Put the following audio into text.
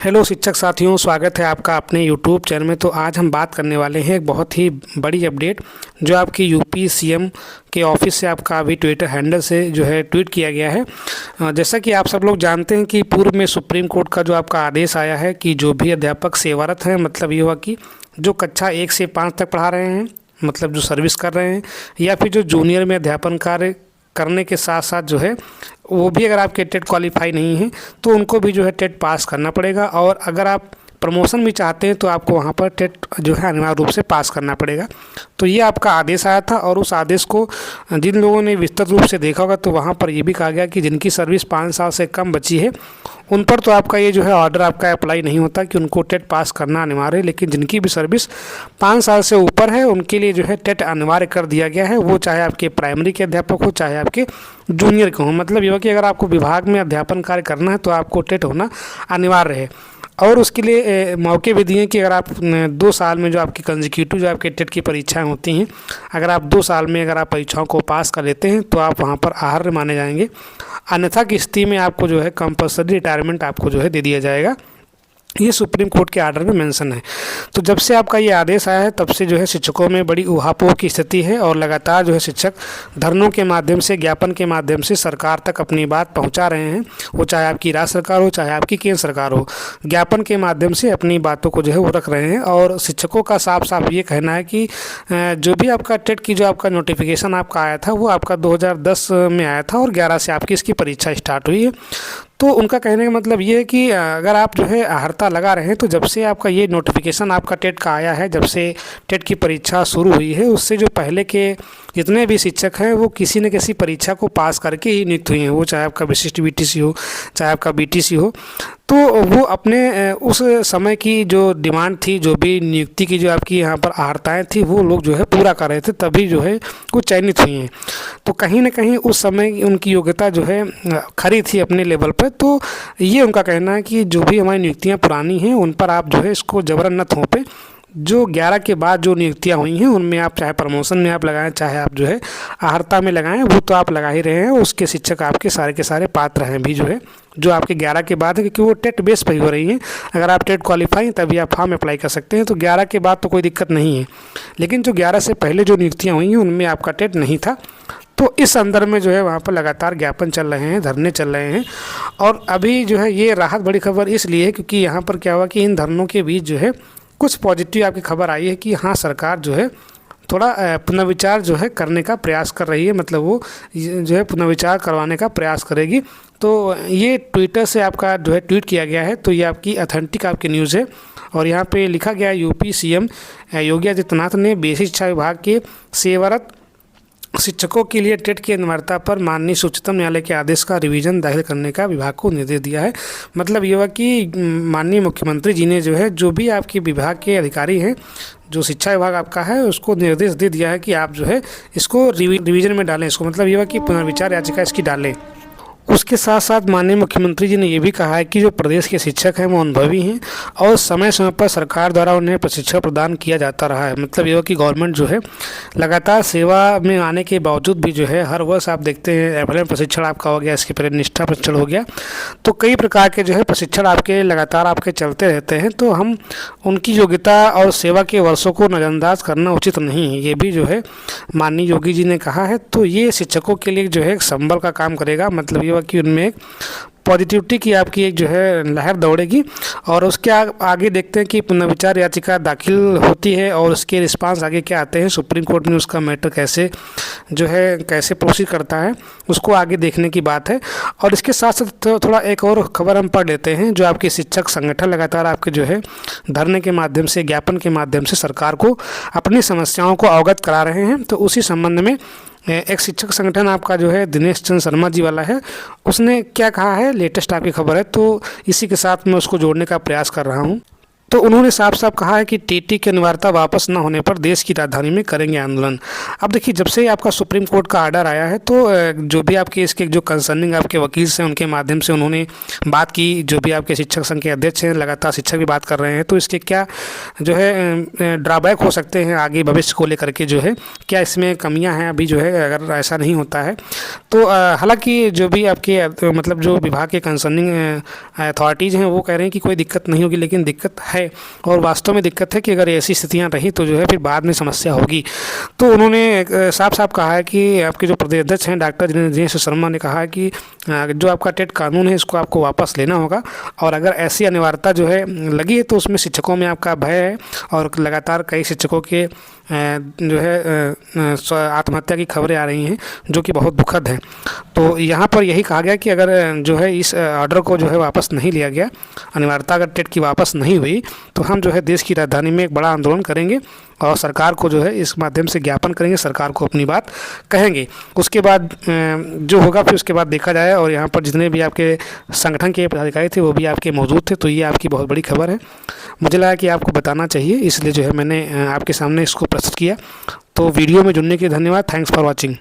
Hello शिक्षक साथियों, स्वागत है आपका अपने यूट्यूब चैनल में। तो आज हम बात करने वाले हैं एक बहुत ही बड़ी अपडेट जो आपकी यूपी सीएम के ऑफिस से आपका अभी ट्विटर हैंडल से जो है ट्वीट किया गया है। जैसा कि आप सब लोग जानते हैं कि पूर्व में सुप्रीम कोर्ट का जो आपका आदेश आया है कि जो भी अध्यापक सेवारत हैं, मतलब ये हुआ कि जो कक्षा 1 से 5 तक पढ़ा रहे हैं, मतलब जो सर्विस कर रहे हैं, या फिर जो जूनियर में अध्यापन कार्य करने के साथ साथ जो है वो भी अगर आपके टेट क्वालिफाई नहीं है तो उनको भी जो है टेट पास करना पड़ेगा। और अगर आप प्रमोशन भी चाहते हैं तो आपको वहाँ पर टेट जो है अनिवार्य रूप से पास करना पड़ेगा। तो ये आपका आदेश आया था और उस आदेश को जिन लोगों ने विस्तृत रूप से देखा होगा तो वहाँ पर ये भी कहा गया कि जिनकी सर्विस 5 साल से कम बची है उन पर तो आपका ये जो है ऑर्डर आपका अप्लाई नहीं होता कि उनको टेट पास करना अनिवार्य है, लेकिन जिनकी भी सर्विस 5 साल से ऊपर है उनके लिए जो है टेट अनिवार्य कर दिया गया है। वो चाहे आपके प्राइमरी के अध्यापक हो चाहे आपके जूनियर के हों, मतलब ये हो कि अगर आपको विभाग में अध्यापन कार्य करना है तो आपको टेट होना अनिवार्य है। और उसके लिए मौके भी दिए कि अगर आप 2 साल में जो आपकी कंसेक्यूटिव जो आपके टेट की परीक्षाएं होती हैं, अगर आप 2 साल में अगर आप परीक्षाओं को पास कर लेते हैं तो आप वहां पर अर्ह माने जाएंगे। अन्यथा की स्थिति में आपको जो है कंपल्सरी रिटायरमेंट आपको जो है दे दिया जाएगा। ये सुप्रीम कोर्ट के आर्डर में मेंशन है। तो जब से आपका ये आदेश आया है तब से जो है शिक्षकों में बड़ी ऊहापोह की स्थिति है और लगातार जो है शिक्षक धरनों के माध्यम से, ज्ञापन के माध्यम से सरकार तक अपनी बात पहुंचा रहे हैं। वो चाहे आपकी राज्य सरकार हो चाहे आपकी केंद्र सरकार हो, ज्ञापन के माध्यम से अपनी बातों को जो है वो रख रहे हैं। और शिक्षकों का साफ साफ ये कहना है कि जो भी आपका टेट की जो आपका नोटिफिकेशन आपका आया था वो आपका 2010 में आया था और 11 से आपकी इसकी परीक्षा स्टार्ट हुई है। तो उनका कहने का मतलब ये है कि अगर आप जो है अर्हता लगा रहे हैं तो जब से आपका ये नोटिफिकेशन आपका टेट का आया है, जब से टेट की परीक्षा शुरू हुई है, उससे जो पहले के जितने भी शिक्षक हैं वो किसी न किसी परीक्षा को पास करके ही नियुक्त हुए हैं। वो चाहे आपका विशिष्ट बीटीसी हो चाहे आपका बीटीसी हो, तो वो अपने उस समय की जो डिमांड थी, जो भी नियुक्ति की जो आपकी यहाँ पर अर्हताएँ थी, वो लोग जो है पूरा कर रहे थे, तभी जो है वो चयनित हुई हैं। तो कहीं ना कहीं उस समय उनकी योग्यता जो है खरी थी अपने लेवल पर। तो ये उनका कहना है कि जो भी हमारी नियुक्तियाँ पुरानी हैं उन पर आप जो है इसको जबरन न थोपें। जो 11 के बाद जो नियुक्तियाँ हुई हैं उनमें आप चाहे प्रमोशन में आप लगाएं चाहे आप जो है अर्हता में लगाएं, वो तो आप लगा ही रहे हैं। उसके शिक्षक आपके सारे के सारे पात्र हैं भी जो है, जो आपके 11 के बाद है, क्योंकि वो टेट बेस पर ही हो रही हैं। अगर आप टेट क्वालिफाई हैं तभी आप फॉर्म अप्लाई कर सकते हैं। तो 11 के बाद तो कोई दिक्कत नहीं है, लेकिन जो 11 से पहले जो नियुक्तियाँ हुई हैं उनमें आपका टेट नहीं था। तो इस संदर्भ में जो है वहाँ पर लगातार ज्ञापन चल रहे हैं, धरने चल रहे हैं। और अभी जो है ये राहत बड़ी खबर इसलिए है क्योंकि यहाँ पर क्या हुआ कि इन धरनों के बीच जो है कुछ पॉजिटिव आपकी खबर आई है कि हाँ, सरकार जो है थोड़ा पुनर्विचार जो है करने का प्रयास कर रही है, मतलब वो जो है पुनर्विचार करवाने का प्रयास करेगी। तो ये ट्विटर से आपका जो है ट्वीट किया गया है, तो ये आपकी ऑथेंटिक आपकी न्यूज़ है। और यहाँ पे लिखा गया है यूपी सीएम योगी आदित्यनाथ ने बेसिक शिक्षा विभाग के सेवारत शिक्षकों के लिए टेट की अनिवार्यता पर माननीय उच्चतम न्यायालय के आदेश का रिवीजन दाखिल करने का विभाग को निर्देश दिया है। मतलब ये हुआ कि माननीय मुख्यमंत्री जी ने जो है जो भी आपके विभाग के अधिकारी हैं, जो शिक्षा विभाग आपका है, उसको निर्देश दे दिया है कि आप जो है इसको रिवीजन में डालें। इसको मतलब ये हुआ कि पुनर्विचार याचिका इसकी डालें। उसके साथ साथ माननीय मुख्यमंत्री जी ने ये भी कहा है कि जो प्रदेश के शिक्षक हैं वो अनुभवी हैं और समय समय पर सरकार द्वारा उन्हें प्रशिक्षण प्रदान किया जाता रहा है। मतलब ये कि गवर्नमेंट जो है लगातार सेवा में आने के बावजूद भी जो है हर वर्ष आप देखते हैं एफएलएम प्रशिक्षण आपका हो गया, इसके पहले निष्ठा प्रशिक्षण हो गया, तो कई प्रकार के जो है प्रशिक्षण आपके लगातार आपके चलते रहते हैं। तो हम उनकी योग्यता और सेवा के वर्षों को नज़रअंदाज करना उचित नहीं है, ये भी जो है माननीय योगी जी ने कहा है। तो ये शिक्षकों के लिए जो है एक संबल का काम करेगा। मतलब ये कि उनमें एक पॉजिटिविटी की आपकी एक जो है लहर दौड़ेगी। और उसके आगे देखते हैं कि पुनर्विचार याचिका दाखिल होती है और उसके रिस्पांस आगे क्या आते हैं, सुप्रीम कोर्ट में उसका मैटर कैसे जो है कैसे प्रोसीड करता है, उसको आगे देखने की बात है। और इसके साथ साथ थोड़ा एक और खबर हम पढ़ लेते हैं। जो आपके शिक्षक संगठन लगातार आपके जो है धरने के माध्यम से, ज्ञापन के माध्यम से सरकार को अपनी समस्याओं को अवगत करा रहे हैं। तो उसी संबंध में एक शिक्षक संगठन आपका जो है दिनेश चंद्र शर्मा जी वाला है, उसने क्या कहा है, लेटेस्ट आपकी खबर है, तो इसी के साथ मैं उसको जोड़ने का प्रयास कर रहा हूँ। तो उन्होंने साफ साफ कहा है कि टीटी की अनिवार्यता वापस न होने पर देश की राजधानी में करेंगे आंदोलन। अब देखिए, जब से आपका सुप्रीम कोर्ट का आर्डर आया है तो जो भी आपके इसके जो कंसर्निंग आपके वकील हैं उनके माध्यम से उन्होंने बात की, जो भी आपके शिक्षक संघ के अध्यक्ष हैं, लगातार शिक्षक भी बात कर रहे हैं, तो इसके क्या जो है ड्रॉबैक हो सकते हैं आगे भविष्य को लेकर के, जो है क्या इसमें कमियां हैं अभी, जो है अगर ऐसा नहीं होता है तो हालांकि जो भी आपके मतलब जो विभाग के कंसर्निंग अथॉरिटीज़ हैं वो कह रहे हैं कि कोई दिक्कत नहीं होगी, लेकिन दिक्कत है और वास्तव में दिक्कत है कि अगर ऐसी स्थितियां रही तो जो है फिर बाद में समस्या होगी। तो उन्होंने साफ साफ कहा है कि आपके जो प्रदेश अध्यक्ष हैं डॉक्टर दिनेश शर्मा ने कहा है कि जो आपका टेट कानून है इसको आपको वापस लेना होगा, और अगर ऐसी अनिवार्यता जो है लगी है तो उसमें शिक्षकों में आपका भय है, और लगातार कई शिक्षकों के जो है आत्महत्या की खबरें आ रही हैं जो कि बहुत दुखद है। तो यहाँ पर यही कहा गया कि अगर जो है इस ऑर्डर को जो है वापस नहीं लिया गया, अनिवार्यता अगर टेट की वापस नहीं हुई, तो हम जो है देश की राजधानी में एक बड़ा आंदोलन करेंगे और सरकार को जो है इस माध्यम से ज्ञापन करेंगे, सरकार को अपनी बात कहेंगे। उसके बाद जो होगा फिर उसके बाद देखा जाए। और यहाँ पर जितने भी आपके संगठन के पदाधिकारी थे वो भी आपके मौजूद थे, तो ये आपकी बहुत बड़ी खबर है। मुझे लगा कि आपको बताना चाहिए, इसलिए जो है मैंने आपके सामने इसको प्रस्तुत किया। तो वीडियो में जुड़ने के लिए धन्यवाद। Thanks for watching.